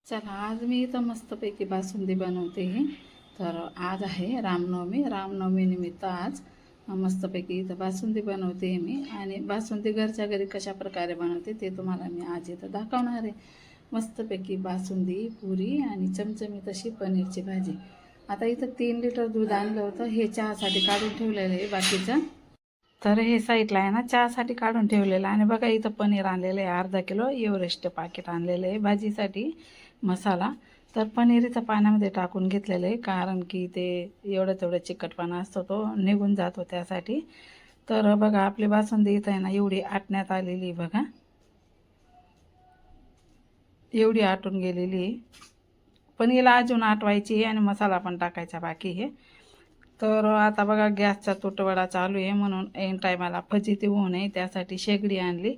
चला आज मी इथं मस्तपैकी बासुंदी बनवते आहे. तर आज आहे रामनवमी निमित्त आज मस्तपैकी इथं बासुंदी बनवते मी. आणि बासुंदी घरच्या घरी कशा प्रकारे बनवते ते तुम्हाला मी आज इथं दाखवणार आहे. मस्तपैकी बासुंदी, पुरी आणि चमचमीत अशी पनीरची भाजी. आता इथं 3 लिटर दूध आणलं होतं, हे चहासाठी काढून ठेवलेलं आहे बाकीचं. तर हे साईडला आहे ना चहासाठी काढून ठेवलेलं. आणि बघा इथं पनीर आणलेलं आहे, अर्धा किलो एव्हरेस्ट पाकिट आणलेलं आहे भाजीसाठी मसाला. तर पनीर इथं पाण्यामध्ये टाकून घेतलेलं आहे, कारण की ते एवढं तेवढं चिकटपणा असतो तो निघून जातो त्यासाठी. तर बघा आपली बासुंदी इथं आहे ना एवढी आटण्यात आलेली, बघा एवढी आटून गेलेली आहे. पण हिला अजून आटवायची आहे आणि मसाला पण टाकायचा बाकी आहे. तर आता बघा गॅसचा तुटवडा चालू आहे, म्हणून ऐन टायमाला फजिती होऊ नये त्यासाठी शेगडी आणली.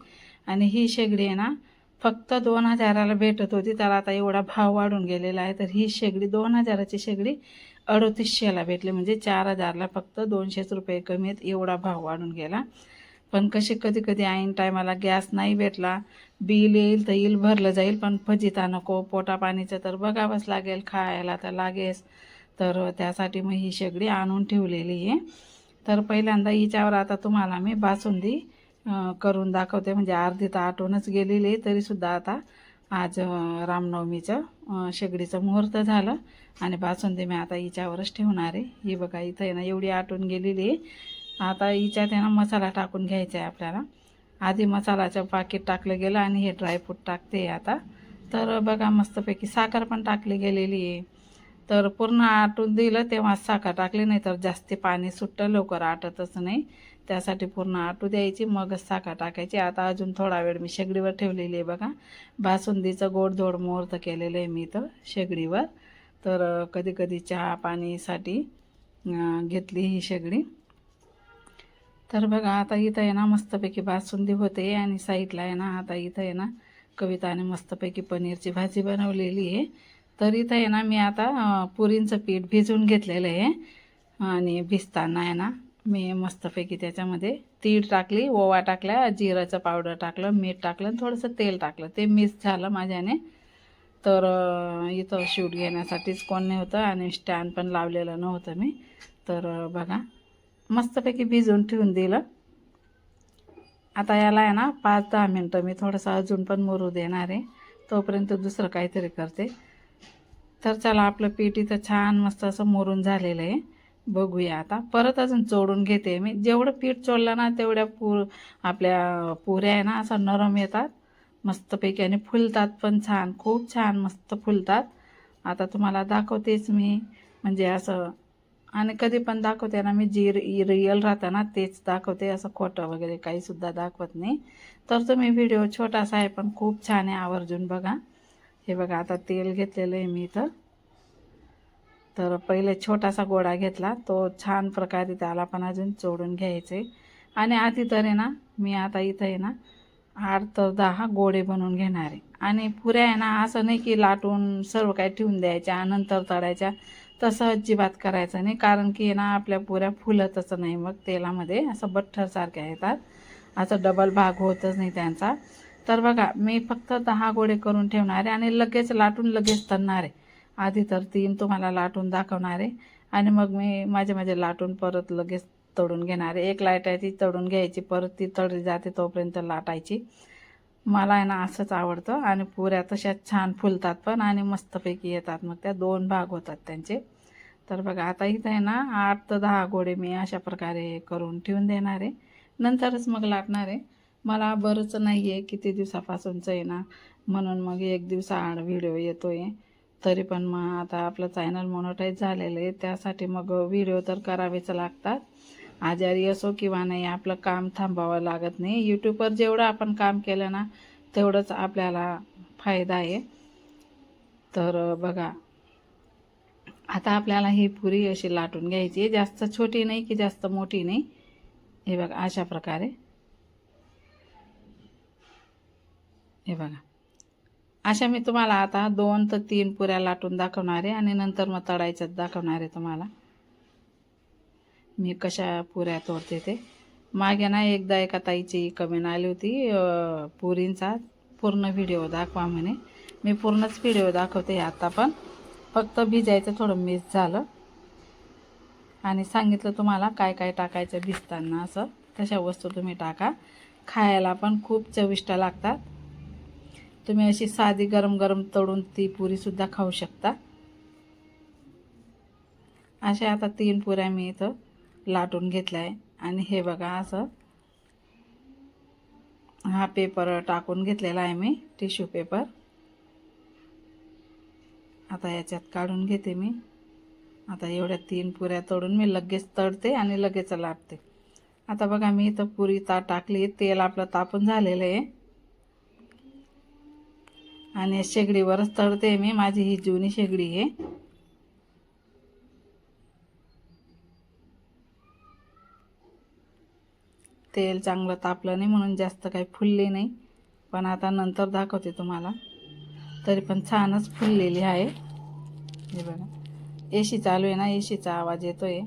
आणि ही शेगडी आहे ना फक्त 2000ला भेटत होती, तर आता एवढा भाव वाढून गेलेला आहे. तर ही शेगडी 2000ची शेगडी 3800ला भेटली, म्हणजे 4000ला फक्त 200 रुपये कमी आहेत, एवढा भाव वाढून गेला. पण कशी कधी कधी ऐन टायमाला गॅस नाही भेटला, बिल येईल तर येईल, भरलं जाईल, पण फजिता नको, पोटा पाणीचं तर बघावंच लागेल, खायला तर लागेच. तर त्यासाठी मग ही शेगडी आणून ठेवलेली आहे. तर पहिल्यांदा हिच्यावर आता तुम्हाला मी बासुंदी करून दाखवते. म्हणजे अर्धी तर आटूनच गेलेली आहे, तरीसुद्धा आता आज रामनवमीचं शेगडीचं मुहूर्त झालं आणि बासुंदी मी आता हिच्यावरच ठेवणार आहे. ही बघा इथं आहे ना एवढी आटून गेलेली आहे. आता हिच्यात आहे ना मसाला टाकून घ्यायचा आहे आपल्याला. आधी मसाल्याचं पाकीट टाकलं गेलं आणि हे ड्रायफ्रूट टाकते आता. तर बघा मस्तपैकी साखर पण टाकली गेलेली आहे. तर पूर्ण आटून दिलं तेव्हा साखर टाकली, नाही तर जास्ती पाणी सुट्टं, लवकर आटतच नाही. त्यासाठी पूर्ण आटू द्यायची, मगच साखर टाकायची. आता अजून थोडा वेळ मी शेगडीवर ठेवलेली आहे. बघा बासुंदीचं गोडधोड मुहूर्त केलेलं आहे मी इथं शेगडीवर. तर कधी कधी चहा पाणीसाठी घेतली ही शेगडी. तर बघा आता इथं आहे ना मस्तपैकी बासुंदी होते आणि साईडला आहे ना आता इथं आहे ना कविताने मस्तपैकी पनीरची भाजी बनवलेली आहे. तर इथं आहे ना मी आता पुरींचं पीठ भिजवून घेतलेलं आहे. आणि भिजताना आहे ना मी मस्तपैकी त्याच्यामध्ये तीळ टाकली, ओवा टाकला, जिराचं पावडर टाकलं, मीठ टाकलं आणि थोडंसं तेल टाकलं. ते मिक्स झालं माझ्याने. तर इथं शूट घेण्यासाठीच कोण नाही होतं आणि स्टँड पण लावलेलं नव्हतं मी. तर बघा मस्तपैकी भिजवून ठेवून दिलं. आता याला आहे ना 5-10 मिनटं मी थोडंसं अजून पण मुरू देणार आहे, तोपर्यंत दुसरं काहीतरी करते. तर चला आपलं पीठ इथं छान मस्त असं मुरून झालेलं आहे. बघूया आता परत अजून चोडून घेते मी. जेवढं पीठ चोडलं ना तेवढ्या आपल्या पुऱ्या आहे ना असं नरम येतात मस्तपैकी आणि फुलतात पण छान, खूप छान मस्त फुलतात. आता तुम्हाला दाखवतेच मी, म्हणजे असं. आणि कधी पण दाखवते ना मी जी रिअल राहतं ना तेच दाखवते, असं खोटं वगैरे काहीसुद्धा दाखवत नाही. तर तुम्ही व्हिडिओ छोटासा आहे पण खूप छान आहे, आवर्जून बघा. हे बघा आता तेल घेतलेलं आहे मी इथं. तर पहिले छोटासा गोळा घेतला, तो छान प्रकारे त्याला पण अजून चोडून घ्यायचे. आणि आधी तर आहे ना मी आता इथं आहे ना 8 तर 10 गोळे बनवून घेणार आहे. आणि पुऱ्या आहे ना असं नाही की लाटून सर्व काही ठेवून द्यायच्या नंतर तळायच्या, तसं अजिबात करायचं नाही. कारण की ना आपल्या पुऱ्या फुलतच नाही, मग तेलामध्ये असं बठ्ठरसारख्या येतात, असं डबल भाग होतच नाही त्यांचा. तर बघा मी फक्त 10 गोळे करून ठेवणार आहे आणि लगेच लाटून लगेच तळणार आहे. आधी तर 3 तुम्हाला लाटून दाखवणार आहे आणि मग मी माझे लाटून परत लगेच तळून घेणार आहे. एक लाटायची, तळून घ्यायची, परत ती तळली जाते तोपर्यंत लाटायची. मला आहे ना असंच आवडतं. आणि पुऱ्या तशाच छान फुलतात पण आणि मस्तपैकी येतात, मग त्या 2 भाग होतात त्यांचे. तर बघा आता इथं आहे ना 8 ते 10 गोळे मी अशा प्रकारे करून ठेवून देणार आहे, नंतरच मग लाटणार आहे. मला बरंच नाही आहे, किती दिवसापासूनचं आहे ना, म्हणून मग एक दिवसाआड व्हिडिओ येतो आहे. तरी पण मग आता आपलं चॅनल मोनोटाईज झालेलं आहे, त्यासाठी मग व्हिडिओ तर करावेच लागतात. आजारी असो किंवा नाही, आपलं काम थांबावं लागत नाही. यूट्यूबवर जेवढं आपण काम केलं ना तेवढंच आपल्याला फायदा आहे. तर बघा आता आपल्याला ही पुरी अशी लाटून घ्यायची, जास्त छोटी नाही की जास्त मोठी नाही. हे बघा अशा प्रकारे, हे बघा अशा मी तुम्हाला आता 2 ते 3 पुऱ्या लाटून दाखवणार आहे आणि नंतर मग तळायच्याच दाखवणार आहे तुम्हाला मी कशा पुऱ्या तोडते ते. मागे ना एकदा एका ताईची कमेंट आली होती पुरींचा पूर्ण व्हिडिओ दाखवा म्हणे, मी पूर्णच व्हिडिओ दाखवते आता, पण फक्त भिजायचं थोडं मिस झालं आणि सांगितलं तुम्हाला काय काय टाकायचं भिजताना. असं तशा वस्तू तुम्ही टाका, खायला पण खूप चविष्ट लागतात. तुम्ही अशी साधी गरम गरम तळून ती पुरीसुद्धा खाऊ शकता. अशा आता 3 पुऱ्या मी इथं लाटून घेतल्या आहे आणि हे बघा असं हा पेपर टाकून घेतलेला आहे मी, टिश्यू पेपर. आता याच्यात काढून घेते मी. आता एवढ्या 3 पुऱ्या तळून मी लगेच तळते आणि लगेच लाटते. आता बघा मी इथं पुरी टाकली, तेल आपलं तापून झालेलं आहे आणि शेगडीवरच तळते मी. माझी ही जुनी शेगडी आहे. तेल चांगलं तापलं नाही म्हणून जास्त काही फुलले नाही, पण आता नंतर दाखवते तुम्हाला. तरी पण छानच फुललेली आहे. हे बघा एसी चालू आहे ना, एसीचा आवाज येतोय.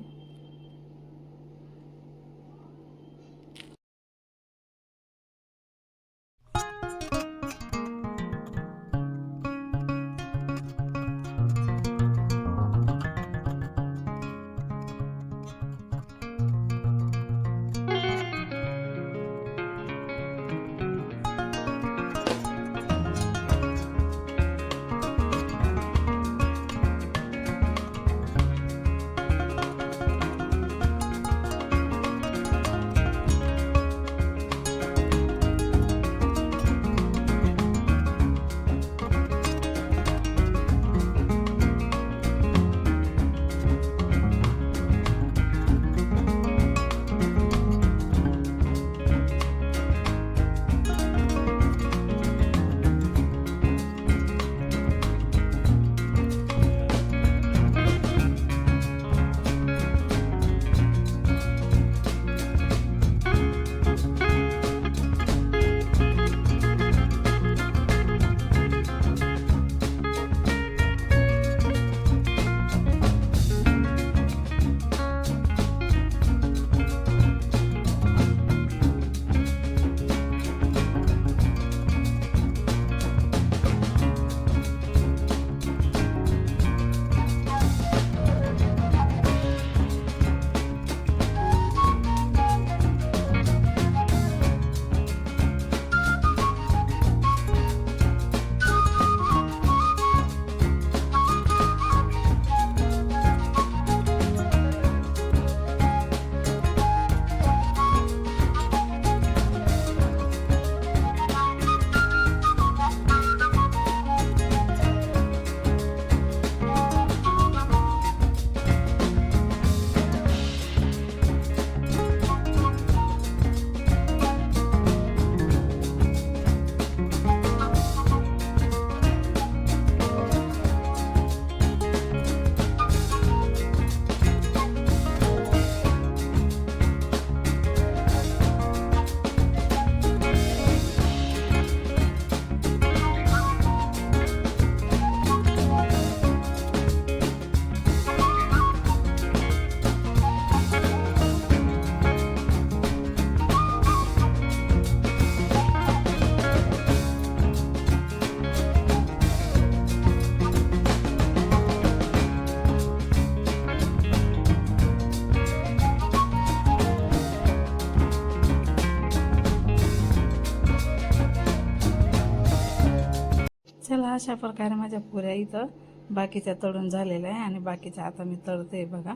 चला अशा प्रकारे माझ्या पुऱ्या इथं बाकीच्या तळून झालेल्या आहे आणि बाकीच्या आता मी तळते. बघा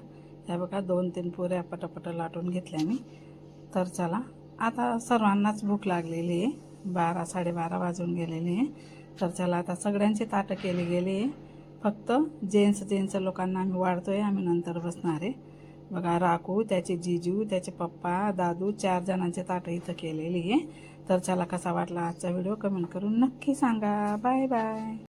ह्या बघा 2-3 पुऱ्या पटापट लाटून घेतल्या मी. तर चला आता सर्वांनाच भूक लागलेली आहे, 12-12:30 वाजून गेलेले आहे. तर चला आता सगळ्यांची ताटं केली गेली आहे. फक्त जेंट्स लोकांना आम्ही वाढतोय, आम्ही नंतर बसणार आहे. बघा राकू, त्याचे जीजू, त्याचे पप्पा, दादू 4 जणांचे ताटं इथं केलेली आहे. तर चला कसा वाटला आजचा व्हिडिओ कमेंट करून नक्की सांगा. Bye bye.